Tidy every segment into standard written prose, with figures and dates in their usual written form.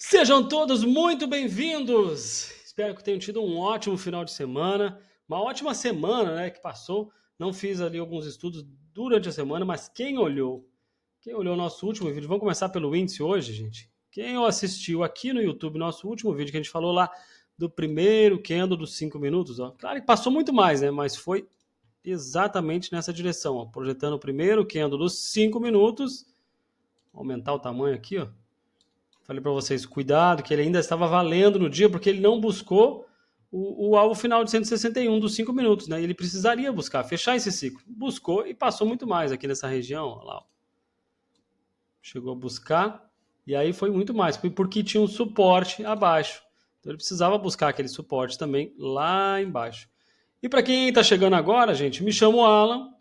Sejam todos muito bem-vindos! Espero que tenham tido um ótimo final de semana, uma ótima semana, né, que passou. Não fiz ali alguns estudos durante a semana, mas quem olhou o nosso último vídeo, vamos começar pelo índice hoje, gente. Quem assistiu aqui no YouTube, nosso último vídeo que a gente falou lá do primeiro candle dos 5 minutos, ó. Claro que passou muito mais, né, mas foi exatamente nessa direção, ó, projetando o primeiro candle dos 5 minutos. Vou aumentar o tamanho aqui, ó. Falei para vocês, cuidado, que ele ainda estava valendo no dia, porque ele não buscou o alvo final de 161 dos 5 minutos, né? Ele precisaria buscar, fechar esse ciclo. Buscou e passou muito mais aqui nessa região, ó lá. Chegou a buscar, e aí foi muito mais, porque tinha um suporte abaixo. Então ele precisava buscar aquele suporte também lá embaixo. E para quem está chegando agora, gente, me chamo Alan,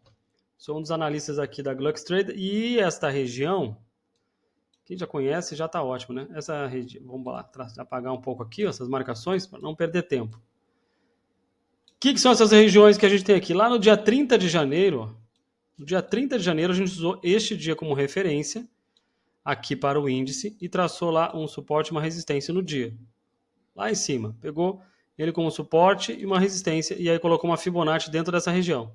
sou um dos analistas aqui da Glux Trade, e esta região, quem já conhece já está ótimo, né? Essa rede, vamos lá, apagar um pouco aqui ó, essas marcações para não perder tempo. O que são essas regiões que a gente tem aqui? Lá no dia 30 de janeiro, ó, no dia 30 de janeiro a gente usou este dia como referência aqui para o índice e traçou lá um suporte e uma resistência no dia. Lá em cima, pegou ele como suporte e uma resistência e aí colocou uma Fibonacci dentro dessa região.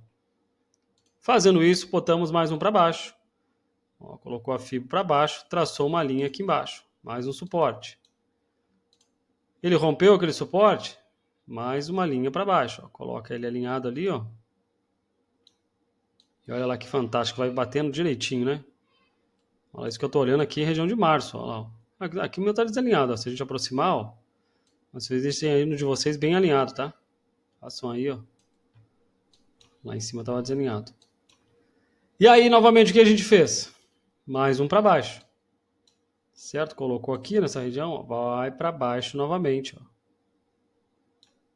Fazendo isso, botamos mais um para baixo. Ó, colocou a Fib para baixo, traçou uma linha aqui embaixo, mais um suporte. Ele rompeu aquele suporte, mais uma linha para baixo. Ó, coloca ele alinhado ali, ó. E olha lá que fantástico, vai batendo direitinho, né? Olha isso que eu tô olhando aqui, região de março. Olha lá, ó. Aqui o meu tá desalinhado, ó. Se a gente aproximar, ó, vocês deixem aí no de vocês bem alinhado, tá? Façam aí, ó. Lá em cima tava desalinhado. E aí, novamente, o que a gente fez? Mais um para baixo. Certo? Colocou aqui nessa região, ó, vai para baixo novamente. Ó.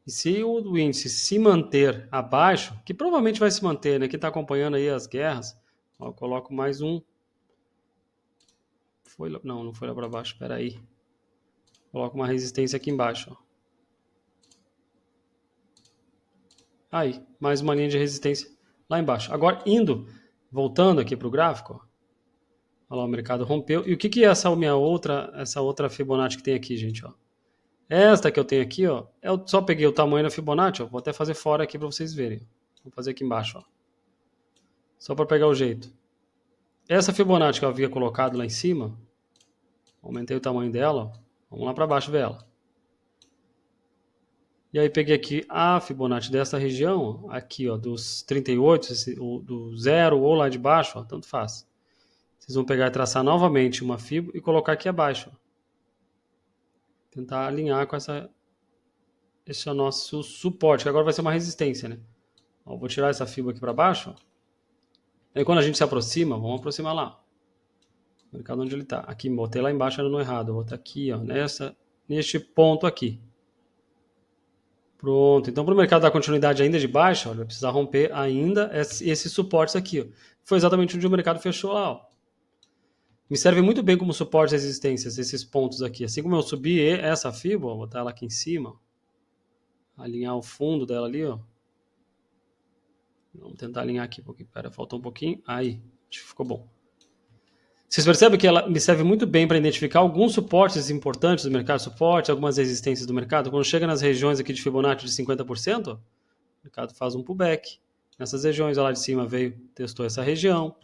E se o índice se manter abaixo, que provavelmente vai se manter, né? Quem está acompanhando aí as guerras, ó, eu coloco mais um. Não foi lá para baixo, espera aí. Coloco uma resistência aqui embaixo. Ó. Aí, mais uma linha de resistência lá embaixo. Agora, voltando aqui para o gráfico, ó. Olha lá, o mercado rompeu. E o que é essa outra Fibonacci que tem aqui, gente? Ó? Esta que eu tenho aqui, ó, eu só peguei o tamanho da Fibonacci, ó, vou até fazer fora aqui para vocês verem. Vou fazer aqui embaixo, ó. Só para pegar o jeito. Essa Fibonacci que eu havia colocado lá em cima, aumentei o tamanho dela, ó, vamos lá para baixo ver ela. E aí peguei aqui a Fibonacci dessa região, ó, aqui, ó, dos 38, do 0 ou lá de baixo, ó, tanto faz. Vocês vão pegar e traçar novamente uma Fib e colocar aqui abaixo. Ó. Tentar alinhar com esse é o nosso suporte, que agora vai ser uma resistência, né? Ó, vou tirar essa fibra aqui para baixo. Ó. Aí quando a gente se aproxima, vamos aproximar lá. O mercado onde ele está. Aqui, botei lá embaixo, era no errado. Vou botar aqui, ó, neste ponto aqui. Pronto. Então, para o mercado dar continuidade ainda de baixa, ó, vai precisar romper ainda esses suportes aqui. Ó. Foi exatamente onde o mercado fechou lá. Ó. Me serve muito bem como suporte e resistências, esses pontos aqui. Assim como eu subi essa fibra, vou botar ela aqui em cima. Ó. Alinhar o fundo dela ali, ó. Vamos tentar alinhar aqui um pouquinho. Pera, faltou um pouquinho. Aí, acho que ficou bom. Vocês percebem que ela me serve muito bem para identificar alguns suportes importantes do mercado, suporte, algumas resistências do mercado. Quando chega nas regiões aqui de Fibonacci de 50%, ó, o mercado faz um pullback. Nessas regiões, lá de cima veio, testou essa região.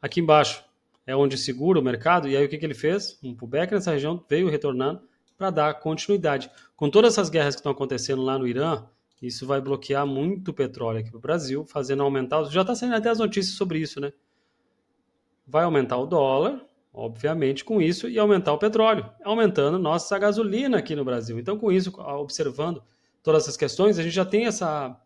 Aqui embaixo é onde segura o mercado. E aí o que ele fez? Um pullback nessa região, veio retornando para dar continuidade. Com todas essas guerras que estão acontecendo lá no Irã, isso vai bloquear muito petróleo aqui para o Brasil, fazendo aumentar. Já está saindo até as notícias sobre isso, né? Vai aumentar o dólar, obviamente, com isso, e aumentar o petróleo, aumentando nossa gasolina aqui no Brasil. Então, com isso, observando todas essas questões, a gente já tem essa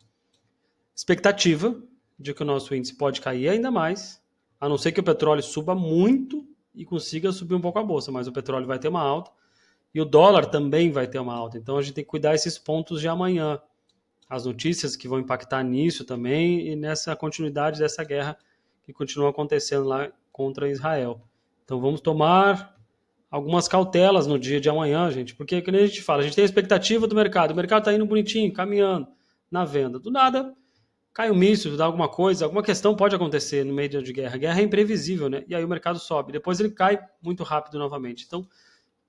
expectativa de que o nosso índice pode cair ainda mais, a não ser que o petróleo suba muito e consiga subir um pouco a bolsa, mas o petróleo vai ter uma alta e o dólar também vai ter uma alta. Então, a gente tem que cuidar desses pontos de amanhã. As notícias que vão impactar nisso também e nessa continuidade dessa guerra que continua acontecendo lá contra Israel. Então vamos tomar algumas cautelas no dia de amanhã, gente, porque como a gente fala, a gente tem a expectativa do mercado, o mercado está indo bonitinho, caminhando na venda. Do nada, cai um míssil, dá alguma coisa, alguma questão pode acontecer no meio de guerra. A guerra é imprevisível, né? E aí o mercado sobe, depois ele cai muito rápido novamente. Então,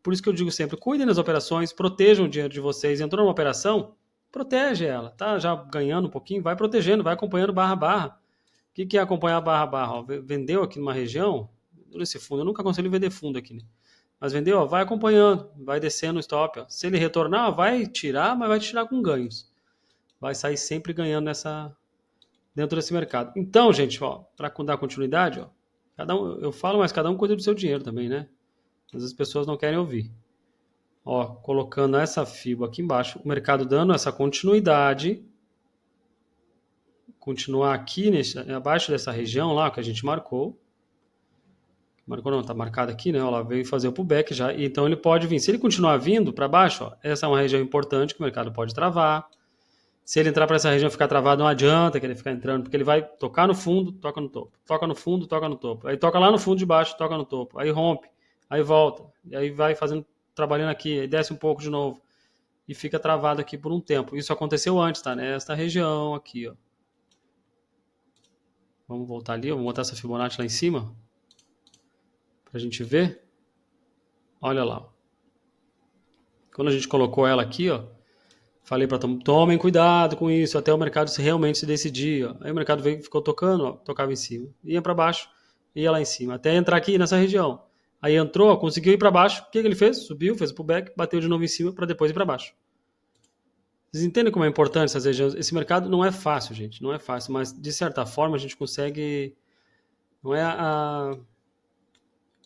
Por isso que eu digo sempre, cuidem das operações, protejam o dinheiro de vocês. Entrou numa operação, protege ela, tá? Já ganhando um pouquinho, vai protegendo, vai acompanhando barra. O que é acompanhar barra? Ó, vendeu aqui numa região, nesse fundo, eu nunca aconselho vender fundo aqui, né? Mas vendeu, ó, vai acompanhando, vai descendo o stop. Ó. Se ele retornar, vai tirar, mas vai tirar com ganhos. Vai sair sempre ganhando dentro desse mercado. Então, gente, para dar continuidade, ó, eu falo, mas cada um cuida do seu dinheiro também, né? Às vezes as pessoas não querem ouvir. Ó, colocando essa FIBO aqui embaixo, o mercado dando essa continuidade, continuar aqui abaixo dessa região lá que a gente marcou. Marcou não, tá marcado aqui, né? Ó, lá veio fazer o pullback já, então ele pode vir. Se ele continuar vindo para baixo, ó, essa é uma região importante que o mercado pode travar. Se ele entrar para essa região e ficar travado, não adianta que ele ficar entrando, porque ele vai tocar no fundo, toca no topo. Toca no fundo, toca no topo. Aí toca lá no fundo de baixo, toca no topo. Aí rompe, aí volta. E aí vai fazendo, trabalhando aqui, aí desce um pouco de novo. E fica travado aqui por um tempo. Isso aconteceu antes, tá? Nesta região aqui, ó. Vamos voltar ali, vamos botar essa Fibonacci lá em cima. Pra gente ver. Olha lá. Quando a gente colocou ela aqui, ó. Falei para tomem cuidado com isso, até o mercado realmente se decidir. Ó. Aí o mercado veio, ficou tocando, ó, tocava em cima. Ia para baixo, ia lá em cima. Até entrar aqui nessa região. Aí entrou, ó, conseguiu ir para baixo. O que ele fez? Subiu, fez o pullback, bateu de novo em cima para depois ir para baixo. Vocês entendem como é importante essas regiões? Esse mercado não é fácil, gente. Não é fácil, mas de certa forma a gente consegue... Não é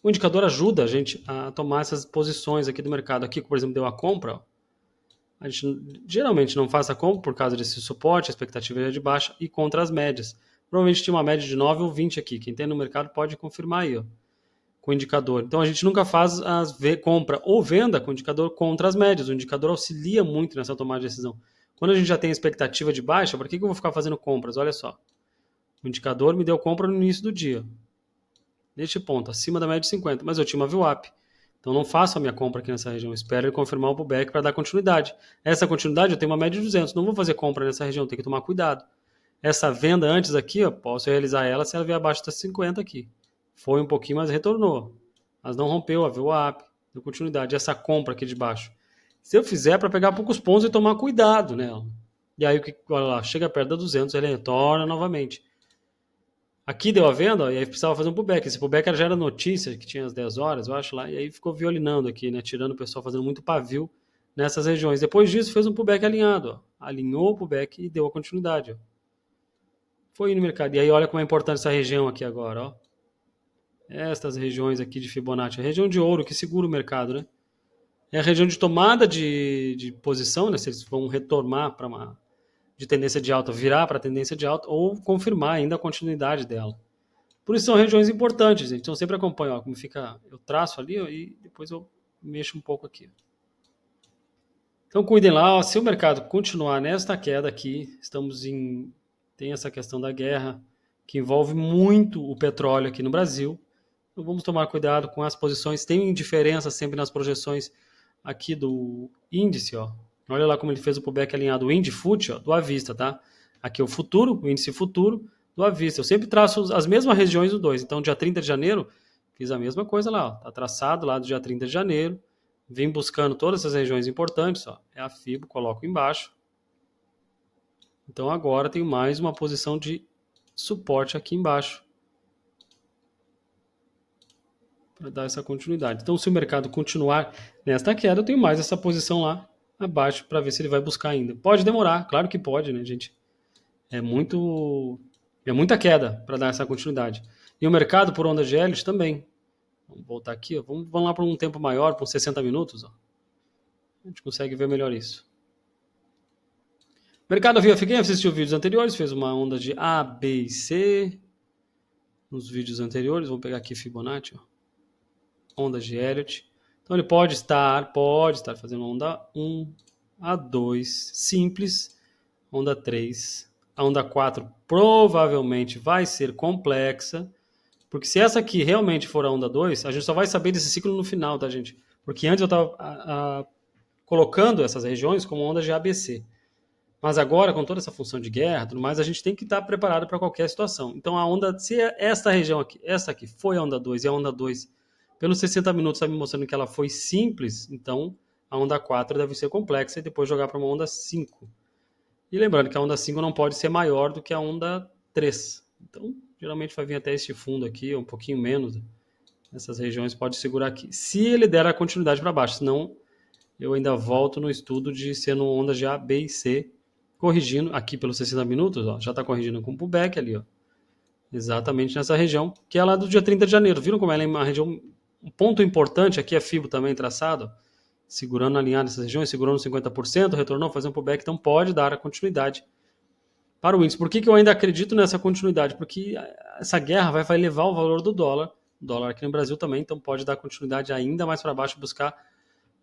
O indicador ajuda a gente a tomar essas posições aqui do mercado. Aqui, por exemplo, deu a compra, ó. A gente geralmente não faz a compra por causa desse suporte, a expectativa é de baixa e contra as médias. Provavelmente tinha uma média de 9 ou 20 aqui. Quem tem no mercado pode confirmar aí, ó, com o indicador. Então a gente nunca faz compra ou venda com o indicador contra as médias. O indicador auxilia muito nessa tomada de decisão. Quando a gente já tem expectativa de baixa, para que eu vou ficar fazendo compras? Olha só. O indicador me deu compra no início do dia. Neste ponto, acima da média de 50. Mas eu tinha uma VWAP. Então não faço a minha compra aqui nessa região, espero ele confirmar o pullback para dar continuidade. Essa continuidade eu tenho uma média de 200, não vou fazer compra nessa região, tem que tomar cuidado. Essa venda antes aqui, ó, posso realizar ela se ela vier abaixo das 50 aqui. Foi um pouquinho, mas retornou. Mas não rompeu a VWAP, deu continuidade. Essa compra aqui de baixo, se eu fizer para pegar poucos pontos e tomar cuidado nela. E aí, olha lá, chega perto da 200, ele retorna novamente. Aqui deu a venda, ó, e aí precisava fazer um pullback. Esse pullback já era notícia, que tinha às 10 horas, eu acho lá, e aí ficou violinando aqui, né? Tirando o pessoal, fazendo muito pavio nessas regiões. Depois disso, fez um pullback alinhado, ó. Alinhou o pullback e deu a continuidade, ó. Foi no mercado. E aí, olha como é importante essa região aqui agora, ó. Estas regiões aqui de Fibonacci, a região de ouro que segura o mercado, né? É a região de tomada de posição, né? Se eles vão retomar para uma de tendência de alta, virar para tendência de alta ou confirmar ainda a continuidade dela. Por isso são regiões importantes, gente. Então sempre acompanho, ó, como fica, eu traço ali ó, e depois eu mexo um pouco aqui. Então cuidem lá, ó, se o mercado continuar nesta queda aqui, tem essa questão da guerra que envolve muito o petróleo aqui no Brasil. Então vamos tomar cuidado com as posições. Tem diferença sempre nas projeções aqui do índice, ó. Olha lá como ele fez o pullback alinhado, o INDFUT, ó, do à vista, tá? Aqui é o futuro, o índice futuro do à vista. Eu sempre traço as mesmas regiões dos dois. Então, dia 30 de janeiro, fiz a mesma coisa lá, ó. Tá traçado lá do dia 30 de janeiro. Vim buscando todas essas regiões importantes, ó. É a FIBO, coloco embaixo. Então, agora tenho mais uma posição de suporte aqui embaixo. Para dar essa continuidade. Então, se o mercado continuar nesta queda, eu tenho mais essa posição lá abaixo para ver se ele vai buscar ainda. Pode demorar, claro que pode, né, gente? É muita queda para dar essa continuidade. E o mercado por onda de Elliott também. Vamos voltar aqui, ó. Vamos lá para um tempo maior, para uns 60 minutos. Ó. A gente consegue ver melhor isso. O mercado quem assistiu vídeos anteriores, fez uma onda de A, B e C. Nos vídeos anteriores, vamos pegar aqui Fibonacci, ó. Ondas de Elliott. Então ele pode estar fazendo onda 1, a 2, simples, onda 3. A onda 4 provavelmente vai ser complexa, porque se essa aqui realmente for a onda 2, a gente só vai saber desse ciclo no final, tá, gente? Porque antes eu estava colocando essas regiões como ondas de ABC. Mas agora, com toda essa função de guerra e tudo mais, a gente tem que estar preparado para qualquer situação. Então, se esta região aqui, essa aqui foi a onda 2 e a onda 2 Pelos 60 minutos está me mostrando que ela foi simples, então a onda 4 deve ser complexa e depois jogar para uma onda 5. E lembrando que a onda 5 não pode ser maior do que a onda 3. Então, geralmente vai vir até este fundo aqui, um pouquinho menos. Essas regiões pode segurar aqui. Se ele der a continuidade para baixo, senão eu ainda volto no estudo de ser no ondas de A, B e C, corrigindo aqui pelos 60 minutos, ó, já está corrigindo com o pullback ali, ó, exatamente nessa região, que é lá do dia 30 de janeiro. Viram como ela é uma região, um ponto importante aqui, é FIBO também traçado, segurando alinhado nessas regiões, segurando 50%, retornou, fazendo um pullback, então pode dar a continuidade para o índice. Por que eu ainda acredito nessa continuidade? Porque essa guerra vai elevar o valor do dólar aqui no Brasil também, então pode dar continuidade ainda mais para baixo, buscar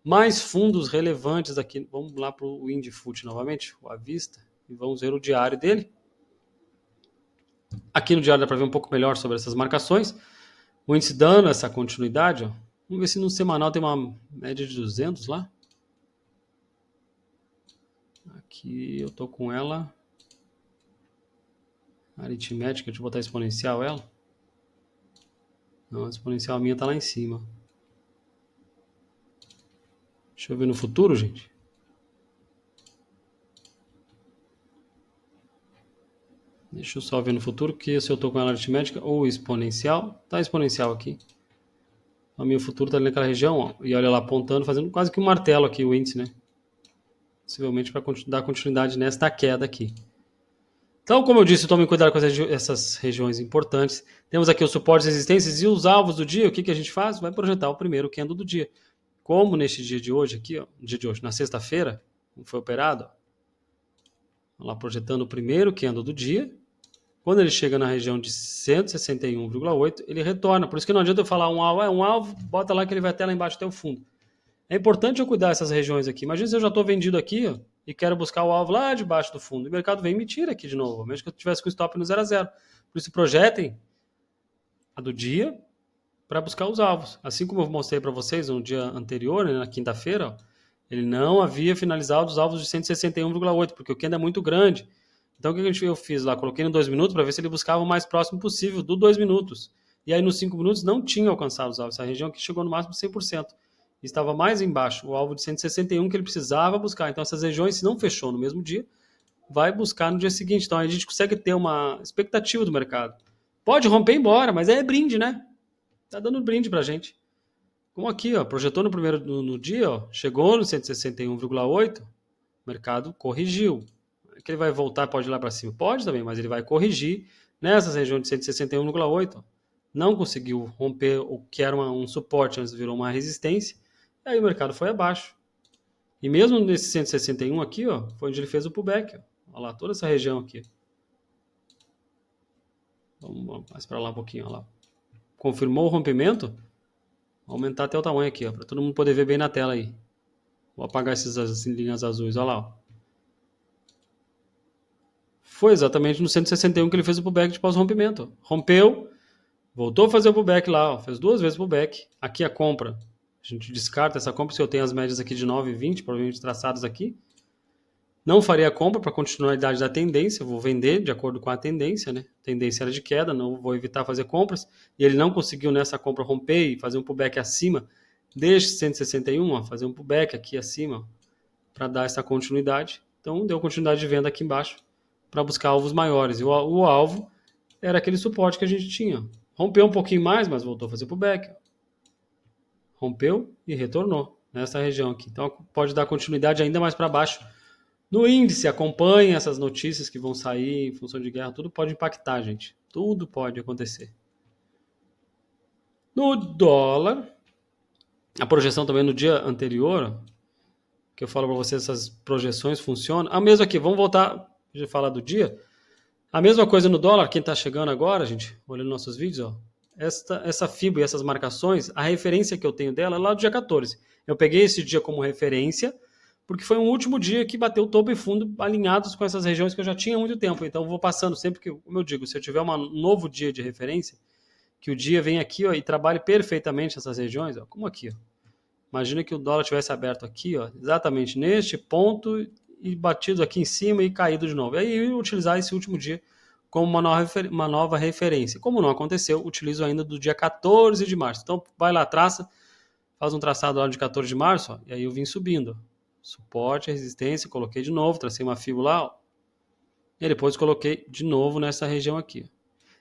mais fundos relevantes aqui. Vamos lá para o Indifut novamente, o à vista, e vamos ver o diário dele. Aqui no diário dá para ver um pouco melhor sobre essas marcações. O índice dando essa continuidade, ó. Vamos ver se no semanal tem uma média de 200 lá. Aqui eu tô com ela aritmética, deixa eu botar exponencial ela. Não, a exponencial minha tá lá em cima. Deixa eu ver no futuro, gente. Deixa eu só ver no futuro, que se eu tô com ela aritmética ou exponencial, tá exponencial aqui. O meu futuro tá ali naquela região, ó, e olha lá apontando, fazendo quase que um martelo aqui o índice, né? Possivelmente para dar continuidade nesta queda aqui. Então, como eu disse, tomem cuidado com essas regiões importantes. Temos aqui os suportes, resistências e os alvos do dia. O que a gente faz? Vai projetar o primeiro candle do dia. Como neste dia de hoje aqui, ó, dia de hoje, na sexta-feira, foi operado, ó, vamos lá projetando o primeiro candle do dia. Quando ele chega na região de 161,8, ele retorna. Por isso que não adianta eu falar um alvo, bota lá que ele vai até lá embaixo, até o fundo. É importante eu cuidar dessas regiões aqui. Imagina se eu já estou vendido aqui, ó, e quero buscar o alvo lá debaixo do fundo. O mercado vem e me tira aqui de novo, mesmo que eu tivesse com o stop no 0 a 0. Por isso, projetem a do dia para buscar os alvos. Assim como eu mostrei para vocês no dia anterior, né, na quinta-feira, ele não havia finalizado os alvos de 161,8, porque o candle é muito grande. Então, o que eu fiz lá? Coloquei no 2 minutos para ver se ele buscava o mais próximo possível do 2 minutos. E aí, nos 5 minutos, não tinha alcançado os alvos. Essa região aqui chegou no máximo 100%. Estava mais embaixo, o alvo de 161 que ele precisava buscar. Então, essas regiões, se não fechou no mesmo dia, vai buscar no dia seguinte. Então, a gente consegue ter uma expectativa do mercado. Pode romper e ir embora, mas é brinde, né? Tá dando brinde pra gente. Como aqui, ó, projetou no dia, ó, chegou no 161,8, o mercado corrigiu. Que ele vai voltar, pode ir lá para cima? Pode também, mas ele vai corrigir nessas regiões de 161,8. Não conseguiu romper o que era um suporte, antes virou uma resistência. E aí o mercado foi abaixo. E mesmo nesse 161 aqui, ó, foi onde ele fez o pullback. Ó. Olha lá, toda essa região aqui. Vamos mais para lá um pouquinho. Olha lá. Confirmou o rompimento. Vou aumentar até o tamanho aqui, para todo mundo poder ver bem na tela aí. Vou apagar essas linhas azuis. Olha lá. Ó. Foi exatamente no 161 que ele fez o pullback de pós-rompimento. Rompeu, voltou a fazer o pullback lá, ó, fez 2 vezes o pullback. Aqui a compra. A gente descarta essa compra, se eu tenho as médias aqui de 9 e 20, provavelmente traçadas aqui. Não faria a compra para continuidade da tendência, vou vender de acordo com a tendência, né? A tendência era de queda, não vou evitar fazer compras. E ele não conseguiu nessa compra romper e fazer um pullback acima deste 161, ó, fazer um pullback aqui acima para dar essa continuidade. Então deu continuidade de venda aqui embaixo para buscar alvos maiores. E o alvo era aquele suporte que a gente tinha. Rompeu um pouquinho mais, mas voltou a fazer pullback. Rompeu e retornou nessa região aqui. Então pode dar continuidade ainda mais para baixo. No índice, acompanhe essas notícias que vão sair em função de guerra. Tudo pode impactar, gente. Tudo pode acontecer. No dólar, a projeção também no dia anterior, que eu falo para vocês, essas projeções funcionam. A mesma aqui, vamos voltar, já falar do dia. A mesma coisa no dólar, quem está chegando agora, gente, olhando nossos vídeos, ó, essa FIBO e essas marcações, a referência que eu tenho dela é lá do dia 14. Eu peguei esse dia como referência, porque foi um último dia que bateu topo e fundo alinhados com essas regiões que eu já tinha há muito tempo. Então eu vou passando sempre que, como eu digo, se eu tiver um novo dia de referência, que o dia vem aqui, ó, e trabalhe perfeitamente essas regiões, ó, como aqui, ó. Imagina que o dólar tivesse aberto aqui, ó, exatamente neste ponto e batido aqui em cima e caído de novo. E aí utilizar esse último dia como uma nova referência. Como não aconteceu, utilizo ainda do dia 14 de março. Então, vai lá, traça, faz um traçado lá de 14 de março, ó, e aí eu vim subindo. Suporte, resistência, coloquei de novo, tracei uma fibra lá, ó, e depois coloquei de novo nessa região aqui.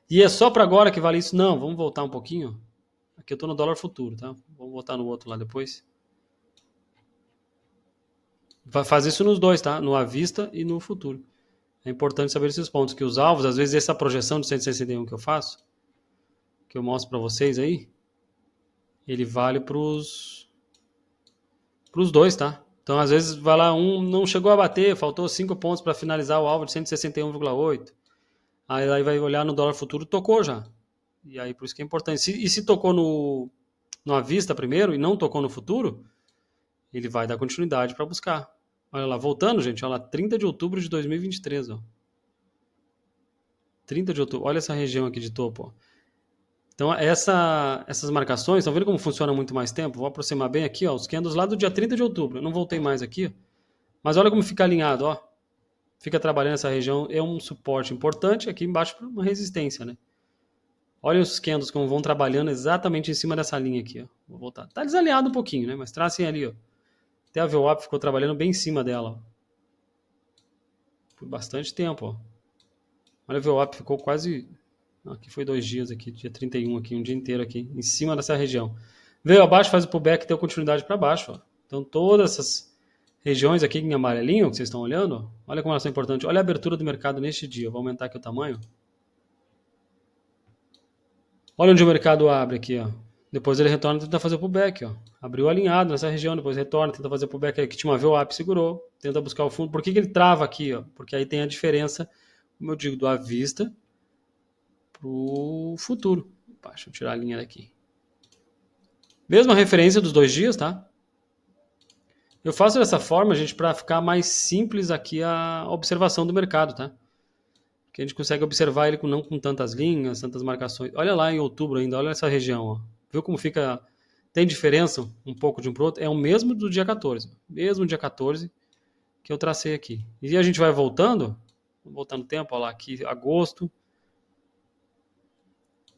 E é só para agora que vale isso? Não, vamos voltar um pouquinho. Aqui eu estou no dólar futuro, tá? Vamos voltar no outro lá depois. Vai fazer isso nos dois, tá? No à vista e no futuro. É importante saber esses pontos, que os alvos, às vezes essa projeção de 161 que eu faço, que eu mostro para vocês aí, ele vale para os dois, tá? Então, às vezes, vai lá, um não chegou a bater, faltou 5 pontos para finalizar o alvo de 161,8. Aí vai olhar no dólar futuro, tocou já. E aí, por isso que é importante. E se tocou no à vista primeiro e não tocou no futuro, ele vai dar continuidade para buscar. Olha lá, voltando, gente, olha lá, 30 de outubro de 2023, ó. 30 de outubro, olha essa região aqui de topo, ó. Então, essas marcações, estão vendo como funciona muito mais tempo? Vou aproximar bem aqui, ó, os candles lá do dia 30 de outubro. Eu não voltei mais aqui, ó. Mas olha como fica alinhado, ó. Fica trabalhando essa região, é um suporte importante, aqui embaixo uma resistência, né? Olha os candles como vão trabalhando exatamente em cima dessa linha aqui, ó. Vou voltar. Tá desalinhado um pouquinho, né? Mas tracem ali, ó. Até a VWAP ficou trabalhando bem em cima dela, ó. Por bastante tempo, ó. Olha a VWAP ficou quase... Aqui foi 2 dias aqui, dia 31 aqui, um dia inteiro aqui, em cima dessa região. Veio abaixo, faz o pullback e deu continuidade para baixo, ó. Então todas essas regiões aqui em amarelinho que vocês estão olhando, ó, olha como elas são importantes. Olha a abertura do mercado neste dia. Eu vou aumentar aqui o tamanho. Olha onde o mercado abre aqui, ó. Depois ele retorna e tenta fazer o pullback, ó. Abriu alinhado nessa região, depois retorna, tenta fazer o pullback aqui, tinha uma VWAP, segurou, tenta buscar o fundo. Por que ele trava aqui, ó? Porque aí tem a diferença, como eu digo, do à vista pro futuro. Opa, deixa eu tirar a linha daqui. Mesma referência dos 2 dias, tá? Eu faço dessa forma, gente, para ficar mais simples aqui a observação do mercado, tá? Que a gente consegue observar ele não com tantas linhas, tantas marcações. Olha lá em outubro ainda, olha essa região, ó. Viu como fica... Tem diferença um pouco de um para o outro? É o mesmo do dia 14. Mesmo dia 14 que eu tracei aqui. E a gente vai voltando no tempo, olha lá, aqui agosto.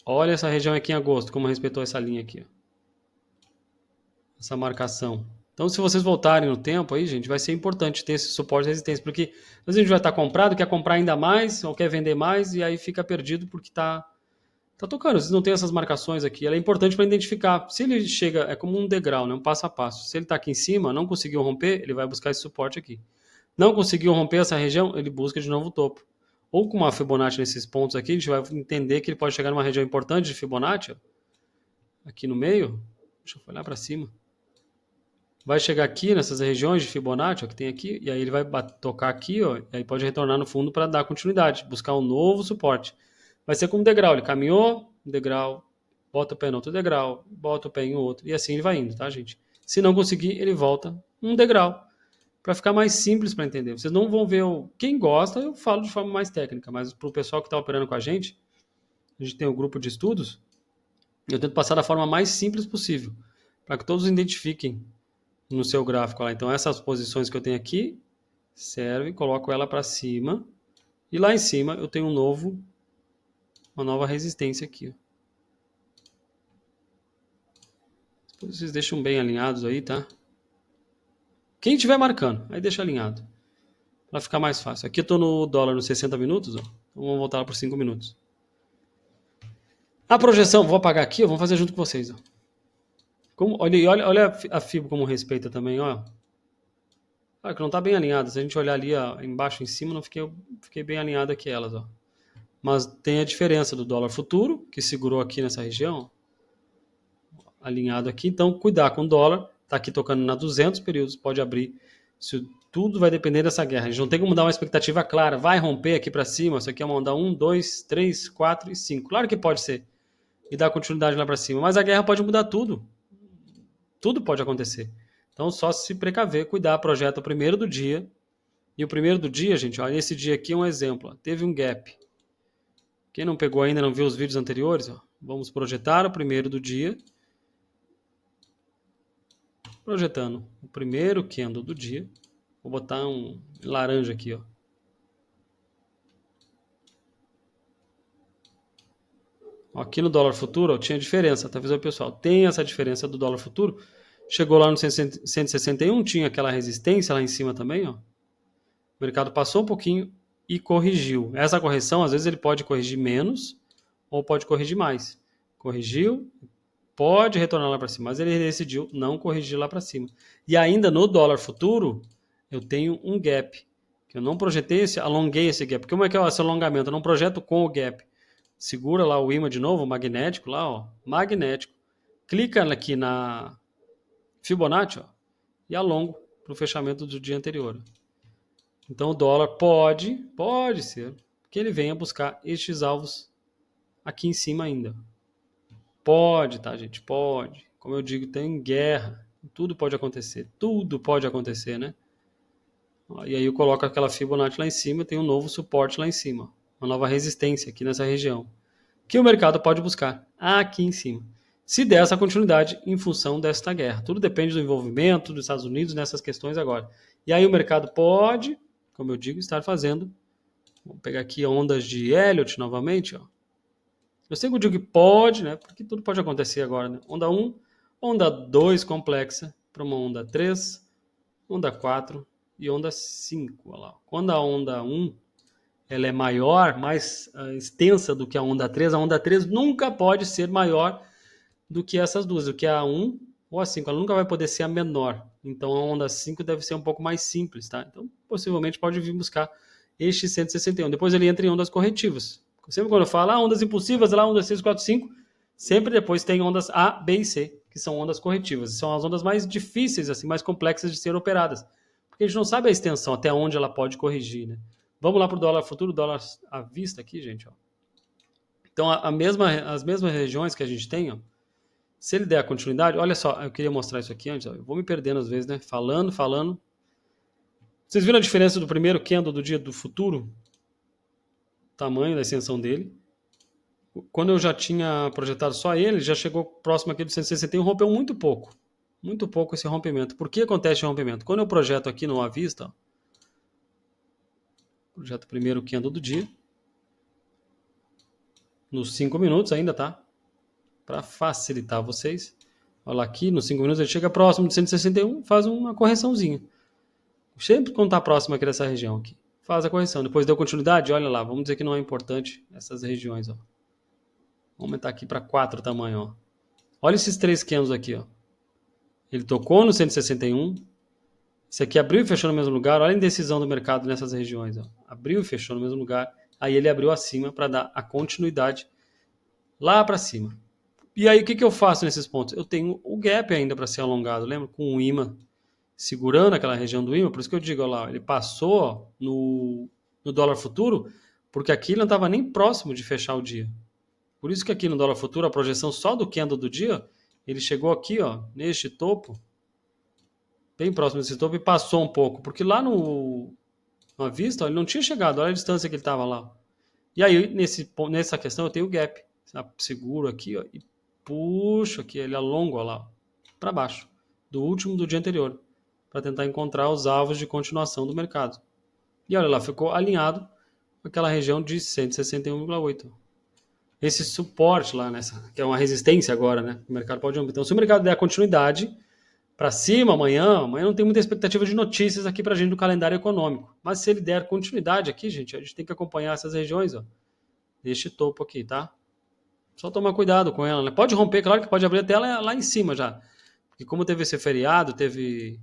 Olha essa região aqui em agosto, como respeitou essa linha aqui, ó. Essa marcação. Então, se vocês voltarem no tempo aí, gente, vai ser importante ter esse suporte de resistência, porque às vezes a gente vai estar comprado, quer comprar ainda mais, ou quer vender mais, e aí fica perdido porque tá tocando. Vocês não tem essas marcações aqui. Ela é importante para identificar. Se ele chega, é como um degrau, né? Um passo a passo. Se ele está aqui em cima, não conseguiu romper, ele vai buscar esse suporte aqui. Não conseguiu romper essa região, ele busca de novo o topo. Ou com uma Fibonacci nesses pontos aqui, a gente vai entender que ele pode chegar numa região importante de Fibonacci, ó, aqui no meio. Deixa eu olhar para cima. Vai chegar aqui nessas regiões de Fibonacci, ó, que tem aqui, e aí ele vai tocar aqui, ó, e aí pode retornar no fundo para dar continuidade, buscar um novo suporte. Vai ser como um degrau, ele caminhou, um degrau, bota o pé no outro degrau, bota o pé em outro, e assim ele vai indo, tá, gente? Se não conseguir, ele volta um degrau, para ficar mais simples para entender. Vocês não vão ver, quem gosta, eu falo de forma mais técnica, mas para o pessoal que está operando com a gente tem um grupo de estudos, eu tento passar da forma mais simples possível, para que todos identifiquem no seu gráfico lá. Então essas posições que eu tenho aqui serve, coloco ela para cima e lá em cima eu tenho uma nova resistência aqui. Vocês deixam bem alinhados aí, tá? Quem estiver marcando, aí deixa alinhado para ficar mais fácil. Aqui eu tô no dólar nos 60 minutos, ó. Então vamos voltar lá por 5 minutos. A projeção, vou apagar aqui, vamos fazer junto com vocês, ó. Olha a FIBO como respeita também, ó. Claro que não está bem alinhada. Se a gente olhar ali ó, embaixo em cima, não fiquei bem alinhado aqui elas, ó. Mas tem a diferença do dólar futuro, que segurou aqui nessa região, alinhado aqui. Então, cuidar com o dólar. Está aqui tocando na 200 períodos, pode abrir. Tudo vai depender dessa guerra. A gente não tem como dar uma expectativa clara. Vai romper aqui para cima. Isso aqui é uma onda 1, 2, 3, 4 e 5. Claro que pode ser. E dar continuidade lá para cima. Mas a guerra pode mudar tudo. Tudo pode acontecer. Então, só se precaver, cuidar, projeta o primeiro do dia. E o primeiro do dia, gente, ó, esse dia aqui é um exemplo. Ó, teve um gap. Quem não pegou ainda, não viu os vídeos anteriores, ó, vamos projetar o primeiro do dia. Projetando o primeiro candle do dia. Vou botar um laranja aqui, ó. Aqui no dólar futuro, ó, tinha diferença, tá avisando o pessoal. Tem essa diferença do dólar futuro. Chegou lá no 161, tinha aquela resistência lá em cima também, ó. O mercado passou um pouquinho e corrigiu. Essa correção, às vezes ele pode corrigir menos ou pode corrigir mais. Corrigiu, pode retornar lá para cima, mas ele decidiu não corrigir lá para cima. E ainda no dólar futuro, eu tenho um gap, que eu não projetei, alonguei esse gap. Como é que é esse alongamento? Eu não projeto com o gap. Segura lá o imã de novo, o magnético lá, ó, magnético. Clica aqui na Fibonacci, ó, e alongo para o fechamento do dia anterior. Então o dólar pode ser que ele venha buscar estes alvos aqui em cima ainda. Pode, tá, gente? Pode. Como eu digo, tem guerra. Tudo pode acontecer. Tudo pode acontecer, né? E aí eu coloco aquela Fibonacci lá em cima, tem um novo suporte lá em cima. Uma nova resistência aqui nessa região. Que o mercado pode buscar aqui em cima. Se der essa continuidade em função desta guerra. Tudo depende do envolvimento dos Estados Unidos nessas questões agora. E aí o mercado pode, como eu digo, estar fazendo. Vamos pegar aqui ondas de Elliott novamente, ó. Eu sempre digo que pode, né? Porque tudo pode acontecer agora, né? Onda 1, onda 2 complexa, para uma onda 3, onda 4 e onda 5. Olha lá. Quando a onda 1 ela é maior, mais extensa do que a onda 3 nunca pode ser maior do que essas duas, do que a 1 ou a 5. Ela nunca vai poder ser a menor. Então a onda 5 deve ser um pouco mais simples, tá? Então possivelmente pode vir buscar este 161. Depois ele entra em ondas corretivas. Sempre quando eu falo ondas impulsivas, lá onda 6, 4, 5, sempre depois tem ondas A, B e C, que são ondas corretivas. São as ondas mais difíceis, assim, mais complexas de ser operadas. Porque a gente não sabe a extensão, até onde ela pode corrigir, né? Vamos lá para o dólar futuro, dólar à vista aqui, gente. Ó. Então, as mesmas regiões que a gente tem, ó, se ele der a continuidade, olha só, eu queria mostrar isso aqui antes, ó, eu vou me perdendo às vezes, né? Falando. Vocês viram a diferença do primeiro candle do dia do futuro? Tamanho da extensão dele. Quando eu já tinha projetado só ele, já chegou próximo aqui do 161, rompeu muito pouco esse rompimento. Por que acontece esse rompimento? Quando eu projeto aqui no à vista, ó, projeto primeiro candle do dia, nos 5 minutos ainda, tá? Para facilitar vocês. Olha lá aqui, nos 5 minutos ele chega próximo de 161, faz uma correçãozinha. Sempre quando está próximo aqui dessa região aqui. Faz a correção. Depois deu continuidade, olha lá, vamos dizer que não é importante essas regiões, ó. Vou aumentar aqui para 4 o tamanho, ó. Olha esses 3 candles aqui, ó. Ele tocou no 161. Esse aqui abriu e fechou no mesmo lugar. Olha a indecisão do mercado nessas regiões, ó. Abriu e fechou no mesmo lugar. Aí ele abriu acima para dar a continuidade lá para cima. E aí o que eu faço nesses pontos? Eu tenho o gap ainda para ser alongado, lembra? Com o imã segurando aquela região do imã. Por isso que eu digo, olha lá, ele passou ó, no dólar futuro, porque aqui ele não estava nem próximo de fechar o dia. Por isso que aqui no dólar futuro, a projeção só do candle do dia, ele chegou aqui, ó, neste topo, bem próximo desse topo, e passou um pouco. Porque lá na vista, ó, ele não tinha chegado, olha a distância que ele estava lá. E aí, nessa questão, eu tenho o gap. Seguro aqui, ó, e puxo aqui, ele alonga lá, para baixo, do último do dia anterior, para tentar encontrar os alvos de continuação do mercado. E olha lá, ficou alinhado com aquela região de 161,8. Esse suporte lá, que é uma resistência agora, né? O mercado pode aumentar. Então, se o mercado der a continuidade para cima amanhã não tem muita expectativa de notícias aqui para a gente do calendário econômico. Mas se ele der continuidade aqui, gente, a gente tem que acompanhar essas regiões, ó, deste topo aqui, tá? Só tomar cuidado com ela, né? Pode romper, claro que pode abrir até lá em cima já. Porque como teve esse feriado, teve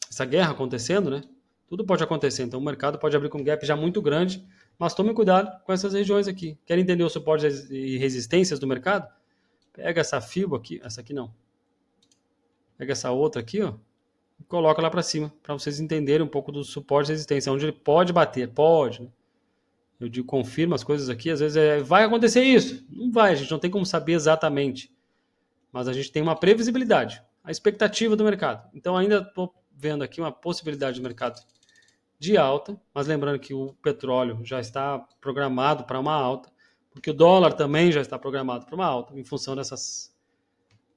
essa guerra acontecendo, né? Tudo pode acontecer. Então o mercado pode abrir com um gap já muito grande, mas tome cuidado com essas regiões aqui. Quer entender o suporte e resistências do mercado? Pega essa FIBO aqui, essa aqui não. Pega essa outra aqui, ó, e coloca lá para cima, para vocês entenderem um pouco do suporte e resistência, onde ele pode bater, pode, né? Eu digo, confirma as coisas aqui, às vezes vai acontecer isso. Não vai, a gente não tem como saber exatamente. Mas a gente tem uma previsibilidade, a expectativa do mercado. Então ainda estou vendo aqui uma possibilidade de mercado de alta, mas lembrando que o petróleo já está programado para uma alta, porque o dólar também já está programado para uma alta, em função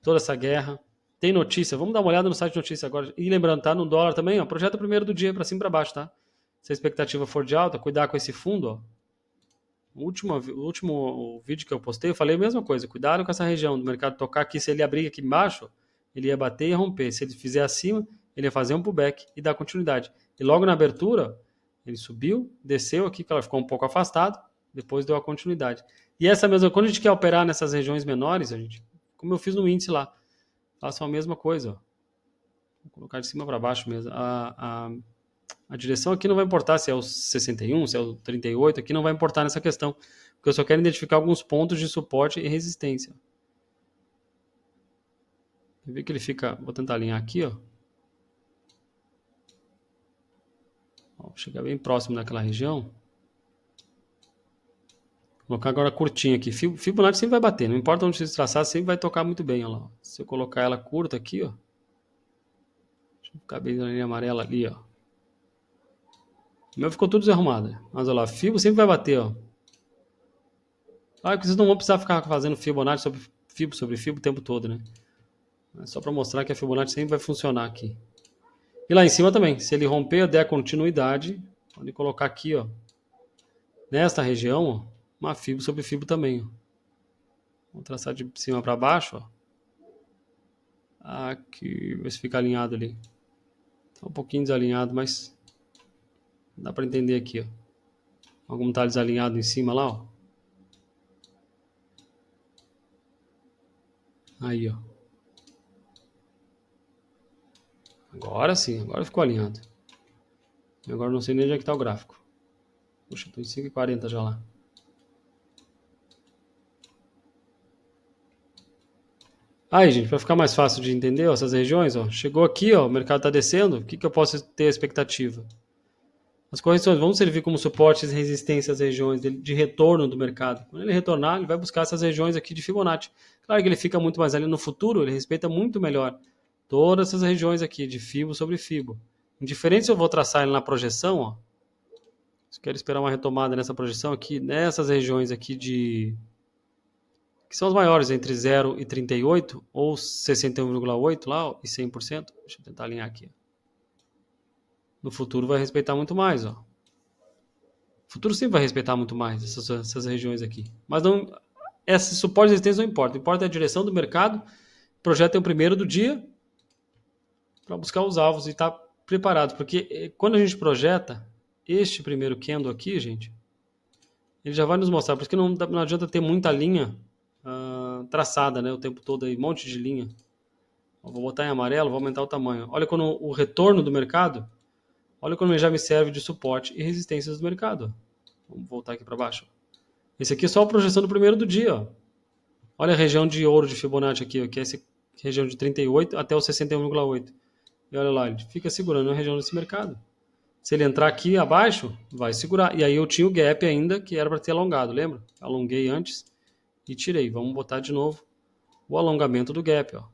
toda essa guerra. Tem notícia, vamos dar uma olhada no site de notícia agora. E lembrando, tá? No dólar também, ó, projeta primeiro do dia para cima e para baixo, tá? Se a expectativa for de alta, cuidar com esse fundo, ó. O último vídeo que eu postei, eu falei a mesma coisa. Cuidado com essa região do mercado tocar aqui. Se ele abrir aqui embaixo, ele ia bater e ia romper. Se ele fizer acima, ele ia fazer um pullback e dar continuidade. E logo na abertura, ele subiu, desceu aqui, que ela ficou um pouco afastado, depois deu a continuidade. E essa mesma, quando a gente quer operar nessas regiões menores, a gente, como eu fiz no índice lá, façam a mesma coisa. Ó. Vou colocar de cima para baixo mesmo. A direção aqui não vai importar se é o 61, se é o 38, aqui não vai importar nessa questão, porque eu só quero identificar alguns pontos de suporte e resistência. Você vê que ele fica, vou tentar alinhar aqui, ó. Vou chegar bem próximo daquela região. Vou colocar agora curtinho aqui. Fibonacci sempre vai bater, não importa onde você traçar, sempre vai tocar muito bem, ó lá. Se eu colocar ela curta aqui, ó. Deixa eu ficar bem na linha amarela ali, ó. O meu ficou tudo desarrumado. Mas olha lá, Fibo sempre vai bater, ó. Claro que vocês não vão precisar ficar fazendo Fibonacci sobre Fibo o tempo todo, né? É só para mostrar que a Fibonacci sempre vai funcionar aqui. E lá em cima também, se ele romper, der continuidade, pode colocar aqui, ó. Nesta região, ó, uma Fibo sobre Fibo também, ó. Vou traçar de cima para baixo, ó. Aqui, ver se fica alinhado ali. Tá um pouquinho desalinhado, mas dá para entender aqui, ó. Como tá desalinhado em cima lá, ó. Aí, ó. Agora sim, agora ficou alinhado. Agora não sei nem onde é que tá o gráfico. Puxa, tô em 5,40 já lá. Aí, gente, para ficar mais fácil de entender ó, essas regiões, ó, chegou aqui, ó, o mercado está descendo, o que eu posso ter a expectativa? As correções vão servir como suportes e resistência às regiões de retorno do mercado. Quando ele retornar, ele vai buscar essas regiões aqui de Fibonacci. Claro que ele fica muito mais ali no futuro, ele respeita muito melhor todas essas regiões aqui de Fibo sobre Fibo. Indiferente se eu vou traçar ele na projeção, ó, se eu quero esperar uma retomada nessa projeção aqui, nessas regiões aqui que são as maiores, entre 0 e 38, ou 61,8 lá, ó, e 100%. Deixa eu tentar alinhar aqui. No futuro vai respeitar muito mais, ó. O futuro sempre vai respeitar muito mais essas regiões aqui. Mas não, esses suportes e resistências não importam. Importa a direção do mercado. O projeto é o primeiro do dia para buscar os alvos e estar preparado. Porque quando a gente projeta este primeiro candle aqui, gente, ele já vai nos mostrar. Por isso que não adianta ter muita linha traçada, né, o tempo todo aí, um monte de linha. Vou botar em amarelo, vou aumentar o tamanho. Olha quando o retorno do mercado, olha como ele já me serve de suporte e resistências do mercado. Vamos voltar aqui para baixo. Esse aqui é só a projeção do primeiro do dia. Ó. Olha a região de ouro de Fibonacci aqui, ó, que é essa região de 38 até o 61,8. E olha lá, ele fica segurando a região desse mercado. Se ele entrar aqui abaixo, vai segurar. E aí eu tinha o gap ainda, que era para ter alongado, lembra? Alonguei antes e tirei. Vamos botar de novo o alongamento do gap. Ó.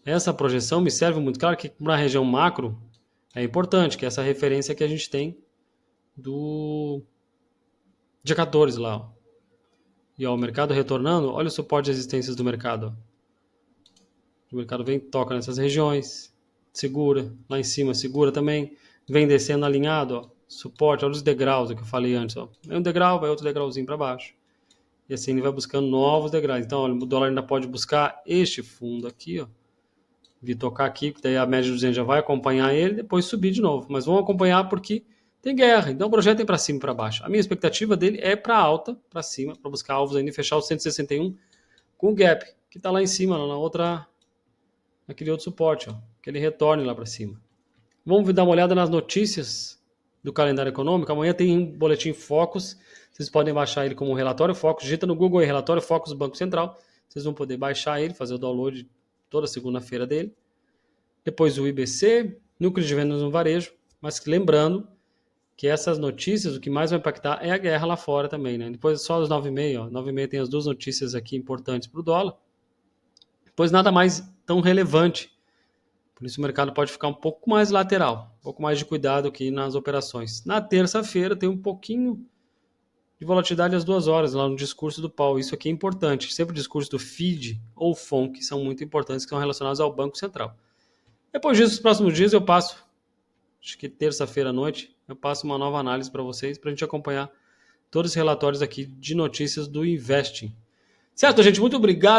Essa projeção me serve muito. Claro que para a região macro é importante, que é essa referência que a gente tem do dia 14 lá. Ó. E ó, o mercado retornando, olha o suporte e resistências do mercado. Ó. O mercado vem, toca nessas regiões, segura, lá em cima segura também, vem descendo alinhado, ó, suporte, olha os degraus que eu falei antes. Ó. Vem um degrau, vai outro degrauzinho para baixo. E assim ele vai buscando novos degraus. Então, olha, o dólar ainda pode buscar este fundo aqui, ó. Vi tocar aqui, que daí a média de 200 já vai acompanhar ele, depois subir de novo. Mas vamos acompanhar porque tem guerra, então o projeto tem para cima e para baixo. A minha expectativa dele é para alta, para cima, para buscar alvos ainda e fechar o 161 com o gap, que está lá em cima, naquele outro suporte, ó, que ele retorne lá para cima. Vamos dar uma olhada nas notícias do calendário econômico. Amanhã tem um boletim Focus, vocês podem baixar ele como relatório Focus, digita no Google aí, relatório Focus do Banco Central, vocês vão poder baixar ele, fazer o download toda segunda-feira dele. Depois o IBC, núcleo de vendas no varejo, mas lembrando que essas notícias, o que mais vai impactar é a guerra lá fora também, né? Depois só os 9h30, 9h30 tem as duas notícias aqui importantes para o dólar. Depois nada mais tão relevante. Por isso o mercado pode ficar um pouco mais lateral, um pouco mais de cuidado aqui nas operações. Na terça-feira tem um pouquinho de volatilidade às 2 horas, lá no discurso do Powell. Isso aqui é importante. Sempre o discurso do FED ou FONC são muito importantes, que são relacionados ao Banco Central. Depois disso, nos próximos dias eu passo, acho que terça-feira à noite, eu passo uma nova análise para vocês, para a gente acompanhar todos os relatórios aqui de notícias do Investing. Certo, gente? Muito obrigado.